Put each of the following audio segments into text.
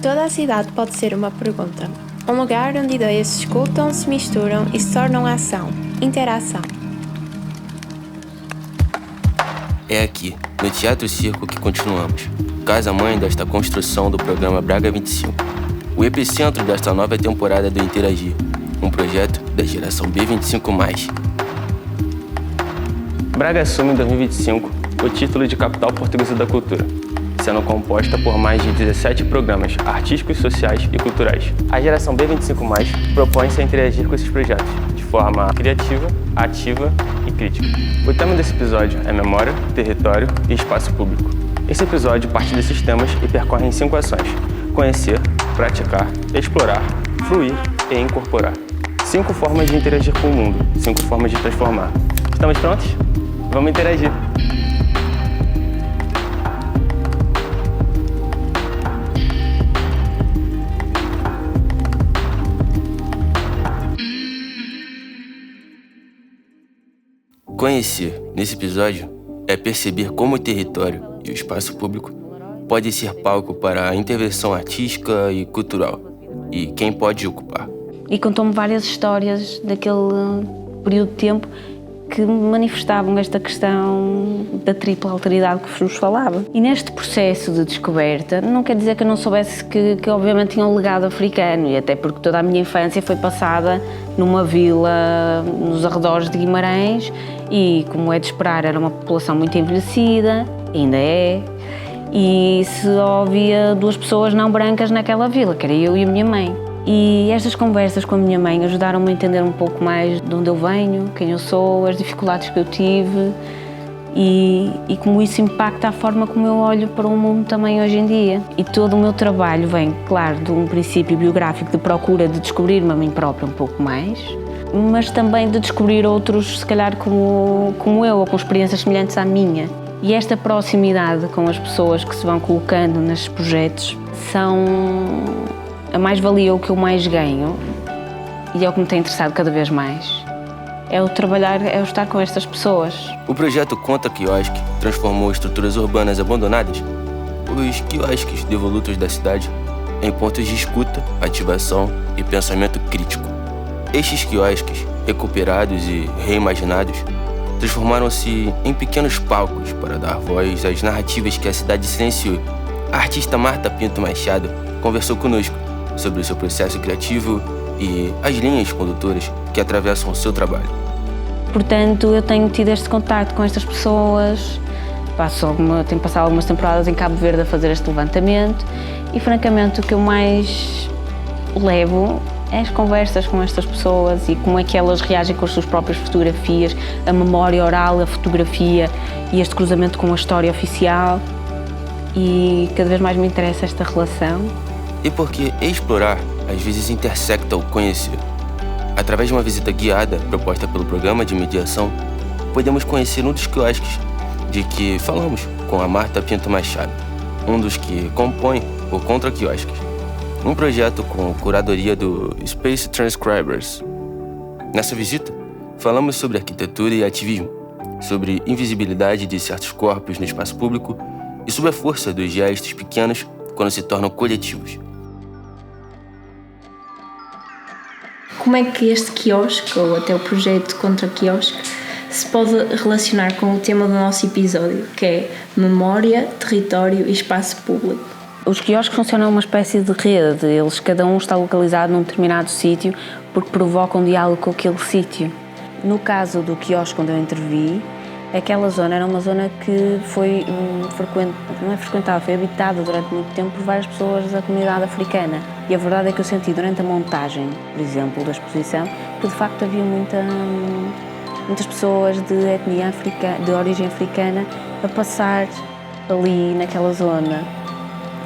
Toda a cidade pode ser uma pergunta. Um lugar onde ideias se escutam, se misturam e se tornam ação. Interação. É aqui, no Teatro Circo, que continuamos. Casa-mãe desta construção do programa Braga 25. O epicentro desta nova temporada do Interagir. Um projeto da geração B25+. Braga assume em 2025 o título de Capital Portuguesa da Cultura, sendo composta por mais de 17 programas artísticos, sociais e culturais. A geração B25+, propõe-se a interagir com esses projetos de forma criativa, ativa e crítica. O tema desse episódio é memória, território e espaço público. Esse episódio parte desses temas e percorre em 5 ações: conhecer, praticar, explorar, fruir e incorporar. 5 formas de interagir com o mundo, 5 formas de transformar. Estamos prontos? Vamos interagir! Conhecer, nesse episódio, é perceber como o território e o espaço público pode ser palco para a intervenção artística e cultural, e quem pode ocupar. E contou-me várias histórias daquele período de tempo que manifestavam esta questão da tripla alteridade que vos falava. E neste processo de descoberta, não quer dizer que eu não soubesse que obviamente tinha um legado africano, e até porque toda a minha infância foi passada numa vila nos arredores de Guimarães, e como é de esperar, era uma população muito envelhecida, ainda é, e só havia 2 pessoas não brancas naquela vila, que era eu e a minha mãe. E estas conversas com a minha mãe ajudaram-me a entender um pouco mais de onde eu venho, quem eu sou, as dificuldades que eu tive e como isso impacta a forma como eu olho para o mundo também hoje em dia. E todo o meu trabalho vem, claro, de um princípio biográfico de procura de descobrir-me a mim própria um pouco mais, mas também de descobrir outros, se calhar, como eu, ou com experiências semelhantes à minha. E esta proximidade com as pessoas que se vão colocando nestes projetos são a mais-valia, o que eu mais ganho, e é o que me tem interessado cada vez mais, é o trabalhar, é o estar com estas pessoas. O projeto Contra Quiosque transformou estruturas urbanas abandonadas, os quiosques devolutos da cidade, em pontos de escuta, ativação e pensamento crítico. Estes quiosques, recuperados e reimaginados, transformaram-se em pequenos palcos para dar voz às narrativas que a cidade silenciou. A artista Marta Pinto Machado conversou conosco sobre o seu processo criativo e as linhas condutoras que atravessam o seu trabalho. Portanto, eu tenho tido este contato com estas pessoas, tenho passado algumas temporadas em Cabo Verde a fazer este levantamento e, francamente, o que eu mais levo é as conversas com estas pessoas e como é que elas reagem com as suas próprias fotografias, a memória oral, a fotografia e este cruzamento com a história oficial, e cada vez mais me interessa esta relação. E porque explorar às vezes intersecta o conhecer. Através de uma visita guiada proposta pelo programa de mediação, podemos conhecer um dos quiosques de que falamos com a Marta Pinto Machado, um dos que compõe o Contra Quiosques, um projeto com curadoria do Space Transcribers. Nessa visita, falamos sobre arquitetura e ativismo, sobre invisibilidade de certos corpos no espaço público e sobre a força dos gestos pequenos quando se tornam coletivos. Como é que este quiosque, ou até o projeto Contra Quiosque, se pode relacionar com o tema do nosso episódio, que é memória, território e espaço público? Os quiosques funcionam uma espécie de rede, cada um está localizado num determinado sítio porque provocam um diálogo com aquele sítio. No caso do quiosque onde eu intervi, aquela zona era uma zona que foi não é frequentada, foi habitada durante muito tempo por várias pessoas da comunidade africana. E a verdade é que eu senti durante a montagem, por exemplo, da exposição, que de facto havia muitas pessoas de etnia africana, de origem africana, a passar ali naquela zona.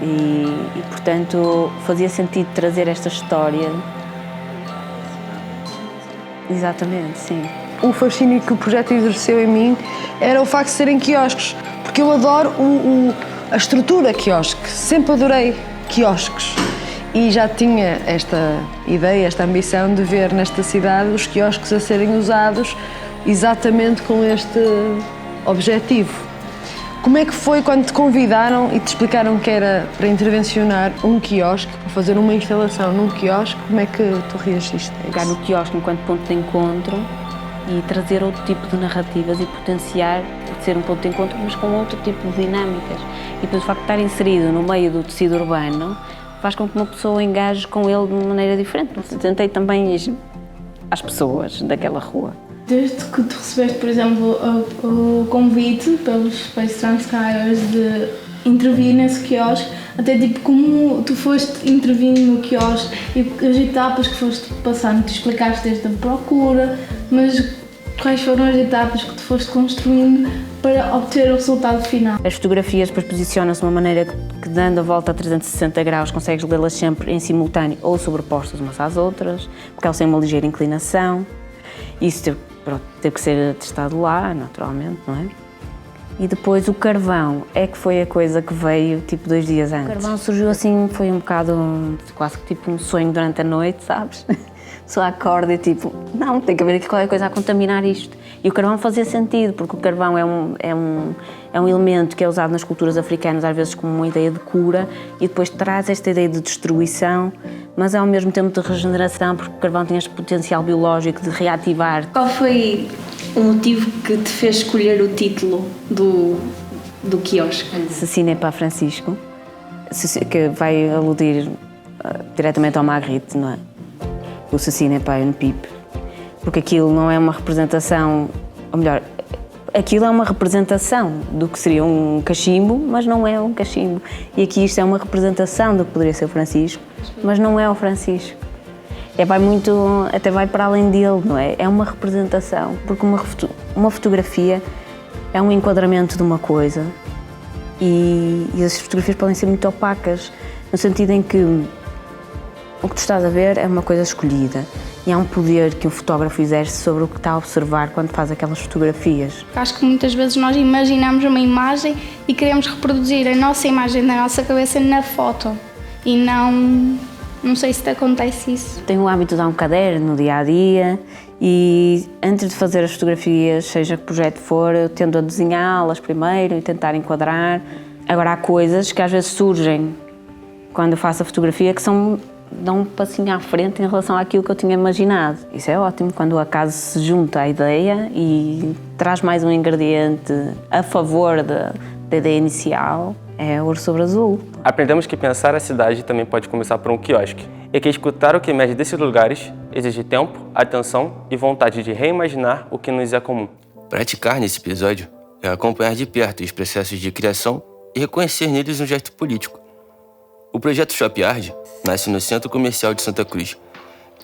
E portanto, fazia sentido trazer esta história. Exatamente, sim. O fascínio que o projeto exerceu em mim era o facto de serem quiosques, porque eu adoro a estrutura quiosque, sempre adorei quiosques e já tinha esta ideia, esta ambição de ver nesta cidade os quiosques a serem usados exatamente com este objetivo. Como é que foi quando te convidaram e te explicaram que era para intervencionar um quiosque, para fazer uma instalação num quiosque? Como é que tu reagiste a Pegar isso? o quiosque enquanto ponto de encontro e trazer outro tipo de narrativas e potenciar ser um ponto de encontro, mas com outro tipo de dinâmicas. E depois o facto de estar inserido no meio do tecido urbano faz com que uma pessoa engaje com ele de uma maneira diferente. Tentei também ir às pessoas daquela rua. Desde que tu recebeste, por exemplo, o convite pelos Space Transkyers de intervir nesse quiosque, até tipo como tu foste intervindo no quiosque e as etapas que foste passando, tu explicaste desde a procura, mas quais foram as etapas que tu foste construindo para obter o resultado final? As fotografias depois posicionam-se de uma maneira que dando a volta a 360 graus consegues lê-las sempre em simultâneo ou sobrepostas umas às outras, porque elas têm uma ligeira inclinação. Isso teve que ser testado lá, naturalmente, não é? E depois o carvão é que foi a coisa que veio tipo 2 dias antes. O carvão surgiu assim, foi um bocado, quase que tipo um sonho durante a noite, sabes? Só acorda e tipo, não, tem que haver aqui qualquer coisa a contaminar isto. E o carvão fazia sentido, porque o carvão é um elemento que é usado nas culturas africanas, às vezes como uma ideia de cura, e depois traz esta ideia de destruição, mas ao mesmo tempo de regeneração, porque o carvão tem este potencial biológico de reativar. Qual foi o motivo que te fez escolher o título do quiosque? Ceci n'est pas Francisco, que vai aludir diretamente ao Magritte, não é? O Ceci n'est pas une pipe, porque aquilo não é uma representação, ou melhor, aquilo é uma representação do que seria um cachimbo, mas não é um cachimbo. E aqui isto é uma representação do que poderia ser o Francisco, mas não é o Francisco. Até vai para além dele, não é? É uma representação, porque uma fotografia é um enquadramento de uma coisa e as fotografias podem ser muito opacas, no sentido em que o que tu estás a ver é uma coisa escolhida e há um poder que o fotógrafo exerce sobre o que está a observar quando faz aquelas fotografias. Acho que muitas vezes nós imaginamos uma imagem e queremos reproduzir a nossa imagem na nossa cabeça na foto e não sei se te acontece isso. Tenho o hábito de dar um caderno no dia-a-dia e antes de fazer as fotografias, seja que projeto for, eu tendo a desenhá-las primeiro e tentar enquadrar. Agora há coisas que às vezes surgem quando eu faço a fotografia que dão um passinho à frente em relação àquilo que eu tinha imaginado. Isso é ótimo, quando o acaso se junta à ideia e traz mais um ingrediente a favor da ideia inicial, é ouro sobre azul. Aprendemos que pensar a cidade também pode começar por um quiosque, e que escutar o que emerge desses lugares exige tempo, atenção e vontade de reimaginar o que nos é comum. Praticar nesse episódio é acompanhar de perto os processos de criação e reconhecer neles um gesto político. O projeto Shop Yard nasce no Centro Comercial de Santa Cruz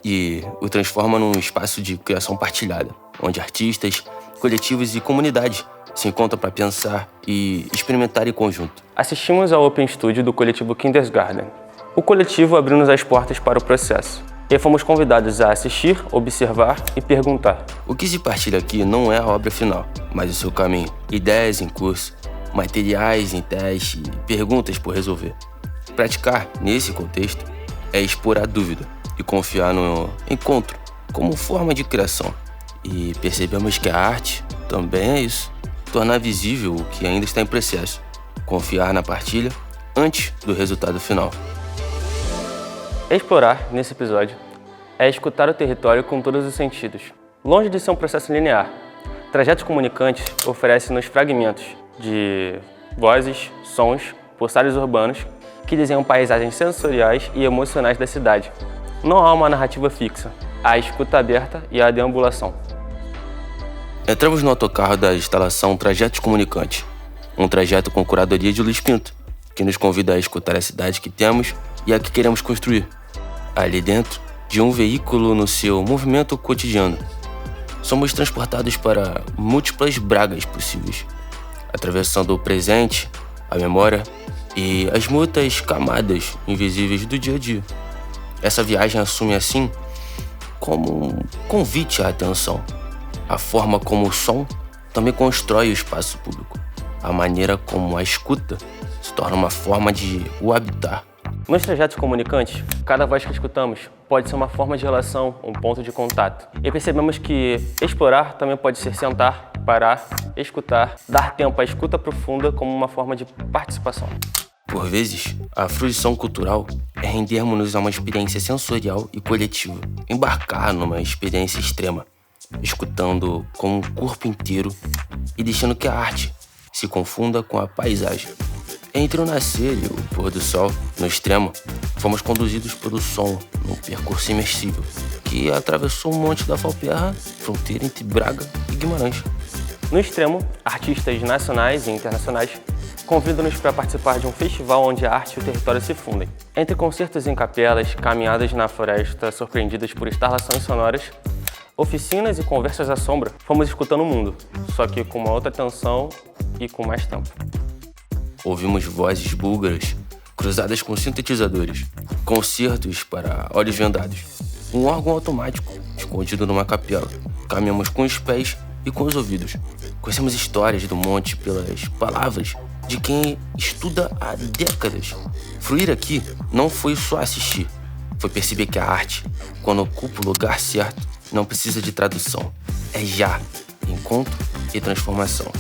e o transforma num espaço de criação partilhada, onde artistas, coletivos e comunidades se encontram para pensar e experimentar em conjunto. Assistimos ao Open Studio do coletivo Kindergarten. O coletivo abriu-nos as portas para o processo e fomos convidados a assistir, observar e perguntar. O que se partilha aqui não é a obra final, mas o seu caminho. Ideias em curso, materiais em teste e perguntas por resolver. Praticar, nesse contexto, é expor a dúvida e confiar no encontro como forma de criação. E percebemos que a arte também é isso. Tornar visível o que ainda está em processo. Confiar na partilha antes do resultado final. Explorar, nesse episódio, é escutar o território com todos os sentidos. Longe de ser um processo linear, Trajetos Comunicantes oferece-nos fragmentos de vozes, sons, pulsares urbanos que desenham paisagens sensoriais e emocionais da cidade. Não há uma narrativa fixa, há a escuta aberta e a deambulação. Entramos no autocarro da instalação Trajetos Comunicantes, um trajeto com curadoria de Luiz Pinto, que nos convida a escutar a cidade que temos e a que queremos construir, ali dentro de um veículo no seu movimento cotidiano. Somos transportados para múltiplas bragas possíveis, atravessando o presente, a memória e as muitas camadas invisíveis do dia a dia. Essa viagem assume assim como um convite à atenção. A forma como o som também constrói o espaço público. A maneira como a escuta se torna uma forma de o habitar. Nos trajetos comunicantes, cada voz que escutamos pode ser uma forma de relação, um ponto de contato. E percebemos que explorar também pode ser sentar, parar, escutar, dar tempo à escuta profunda como uma forma de participação. Por vezes, a fruição cultural é rendermos-nos a uma experiência sensorial e coletiva, embarcar numa experiência extrema, escutando com o corpo inteiro e deixando que a arte se confunda com a paisagem. Entre o nascer e o pôr do sol, no extremo, fomos conduzidos pelo som num percurso imersível que atravessou o Monte da Valperra, fronteira entre Braga e Guimarães. No extremo, artistas nacionais e internacionais convidam-nos para participar de um festival onde a arte e o território se fundem. Entre concertos em capelas, caminhadas na floresta surpreendidas por instalações sonoras, oficinas e conversas à sombra, fomos escutando o mundo, só que com uma outra atenção e com mais tempo. Ouvimos vozes búlgaras cruzadas com sintetizadores, concertos para olhos vendados, um órgão automático escondido numa capela. Caminhamos com os pés e com os ouvidos. Conhecemos histórias do monte pelas palavras de quem estuda há décadas. Fruir aqui não foi só assistir, foi perceber que a arte, quando ocupa o lugar certo, não precisa de tradução. É já encontro e transformação.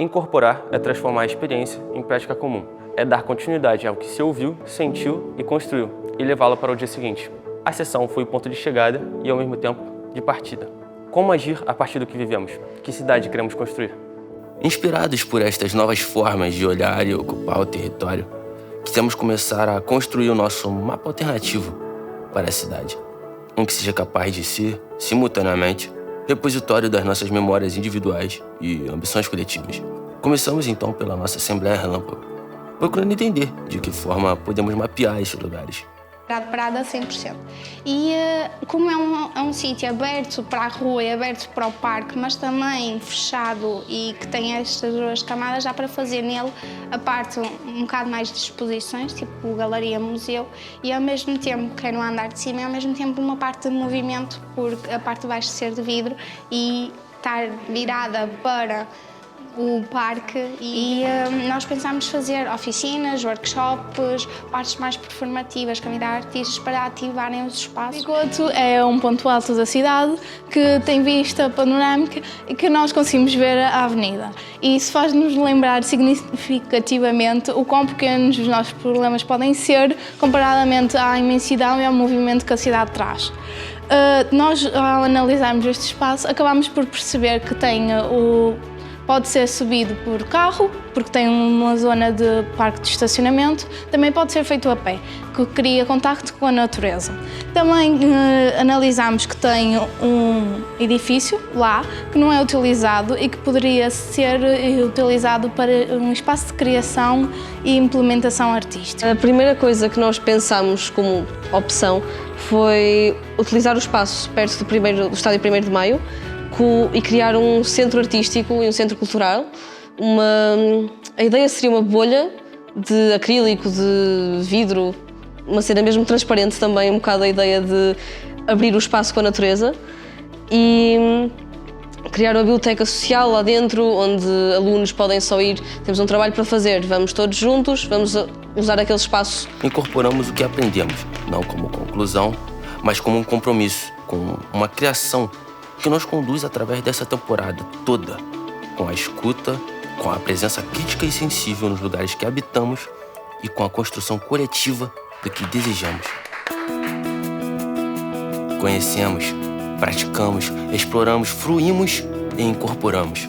Incorporar é transformar a experiência em prática comum. É dar continuidade ao que se ouviu, sentiu e construiu e levá-lo para o dia seguinte. A sessão foi o ponto de chegada e, ao mesmo tempo, de partida. Como agir a partir do que vivemos? Que cidade queremos construir? Inspirados por estas novas formas de olhar e ocupar o território, quisemos começar a construir o nosso mapa alternativo para a cidade, um que seja capaz de ser, simultaneamente, repositório das nossas memórias individuais e ambições coletivas. Começamos então pela nossa Assembleia Relâmpago, procurando entender de que forma podemos mapear esses lugares. Parada 100%. E como é um sítio aberto para a rua e aberto para o parque, mas também fechado e que tem estas duas camadas, dá para fazer nele a parte um bocado mais de exposições, tipo galeria, museu, e ao mesmo tempo, quem no andar de cima, é ao mesmo tempo uma parte de movimento, porque a parte de baixo ser de vidro e estar virada para o parque, e nós pensámos fazer oficinas, workshops, partes mais performativas, convidar artistas para ativarem os espaços. Bigoto é um ponto alto da cidade que tem vista panorâmica e que nós conseguimos ver a avenida. E isso faz-nos lembrar significativamente o quão pequenos os nossos problemas podem ser comparadamente à imensidão e ao movimento que a cidade traz. Nós, ao analisarmos este espaço, acabamos por perceber que pode ser subido por carro, porque tem uma zona de parque de estacionamento, também pode ser feito a pé, que cria contacto com a natureza. Também analisamos que tem um edifício lá, que não é utilizado e que poderia ser utilizado para um espaço de criação e implementação artística. A primeira coisa que nós pensámos como opção foi utilizar o espaço perto do Estádio 1º de Maio, e criar um centro artístico e um centro cultural. A ideia seria uma bolha de acrílico, de vidro, uma cena mesmo transparente também, um bocado a ideia de abrir o espaço com a natureza, e criar uma biblioteca social lá dentro, onde alunos podem só ir, temos um trabalho para fazer, vamos todos juntos, vamos usar aquele espaço. Incorporamos o que aprendemos, não como conclusão, mas como um compromisso, com uma criação que nos conduz através dessa temporada toda, com a escuta, com a presença crítica e sensível nos lugares que habitamos e com a construção coletiva do que desejamos. Conhecemos, praticamos, exploramos, fruímos e incorporamos.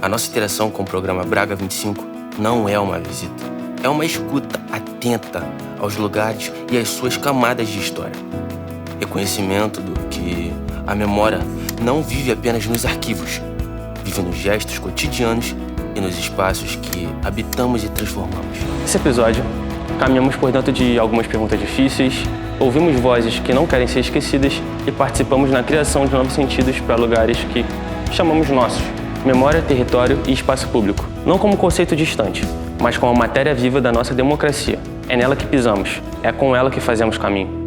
A nossa interação com o programa Braga 25 não é uma visita, é uma escuta atenta aos lugares e às suas camadas de história. Reconhecimento do que a memória não vive apenas nos arquivos, vive nos gestos cotidianos e nos espaços que habitamos e transformamos. Nesse episódio, caminhamos por dentro de algumas perguntas difíceis, ouvimos vozes que não querem ser esquecidas e participamos na criação de novos sentidos para lugares que chamamos nossos: memória, território e espaço público. Não como conceito distante, mas como a matéria viva da nossa democracia. É nela que pisamos, é com ela que fazemos caminho.